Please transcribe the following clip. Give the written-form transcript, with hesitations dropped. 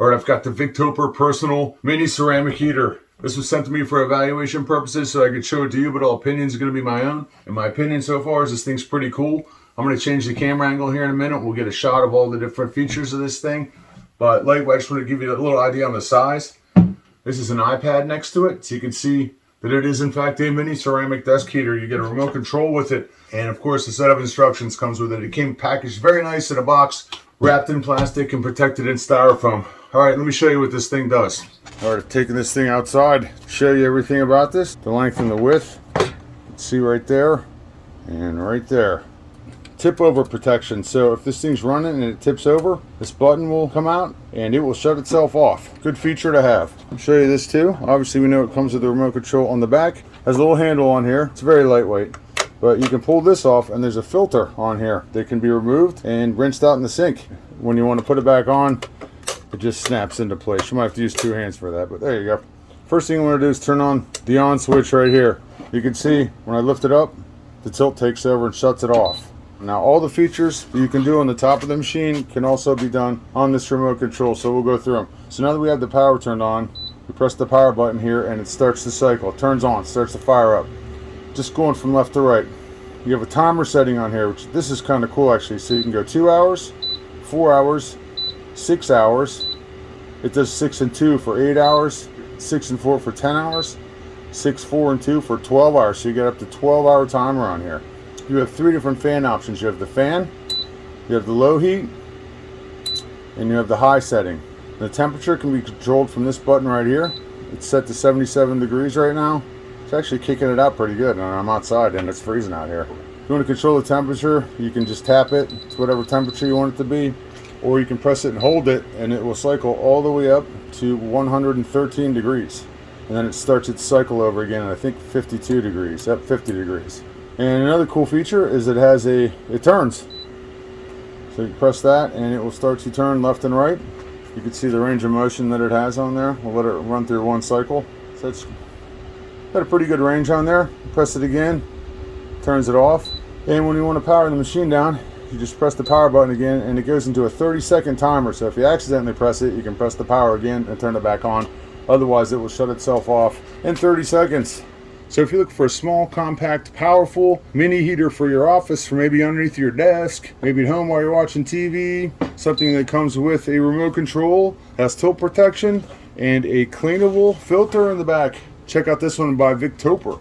Alright, I've got the Victoper personal mini ceramic heater. This was sent to me for evaluation purposes so I could show it to you, but all opinions are going to be my own. And my opinion so far is this thing's pretty cool. I'm going to change the camera angle here in a minute. We'll get a shot of all the different features of this thing. But lightweight, I just want to give you a little idea on the size. This is an iPad next to it, so you can see that it is in fact a mini ceramic desk heater. You get a remote control with it, and of course the set of instructions comes with it. It came packaged very nice in a box, wrapped in plastic and protected in styrofoam. Alright, let me show you what this thing does. Alright, taking this thing outside, show you everything about this. The length and the width. You can see right there and right there. Tip over protection, so if this thing's running and it tips over, this button will come out and it will shut itself off. Good feature to have. I'll show you this too. Obviously we know it comes with the remote control on the back. Has a little handle on here. It's very lightweight. But you can pull this off and there's a filter on here that can be removed and rinsed out in the sink. When you want to put it back on, it just snaps into place. You might have to use two hands for that, but there you go. First thing you want to do is turn on the on switch right here. You can see when I lift it up, the tilt takes over and shuts it off. Now all the features you can do on the top of the machine can also be done on this remote control, so we'll go through them. So now that we have the power turned on, we press the power button here and it starts the cycle. It turns on, starts to fire up. Just going from left to right. You have a timer setting on here, which this is kind of cool actually. So you can go 2 hours, 4 hours, 6 hours. It does 6 and 2 for 8 hours, 6 and 4 for 10 hours, 6, 4 and 2 for 12 hours. So you get up to 12-hour timer on here. You have 3 different fan options. You have the fan, you have the low heat, and you have the high setting. The temperature can be controlled from this button right here. It's set to 77 degrees right now. It's actually kicking it out pretty good, and I'm outside and it's freezing out here. If you want to control the temperature, you can just tap it to whatever temperature you want it to be, or you can press it and hold it and it will cycle all the way up to 113 degrees. And then it starts its cycle over again at I think 52 degrees, up 50 degrees. And another cool feature is it turns. So you press that and it will start to turn left and right. You can see the range of motion that it has on there. We'll let it run through one cycle. So it's got a pretty good range on there. Press it again, turns it off. And when you want to power the machine down, you just press the power button again and it goes into a 30-second timer. So if you accidentally press it, you can press the power again and turn it back on. Otherwise it will shut itself off in 30 seconds. So if you look for a small, compact, powerful mini heater for your office, for maybe underneath your desk, maybe at home while you're watching TV, something that comes with a remote control, has tilt protection, and a cleanable filter in the back, check out this one by Victoper.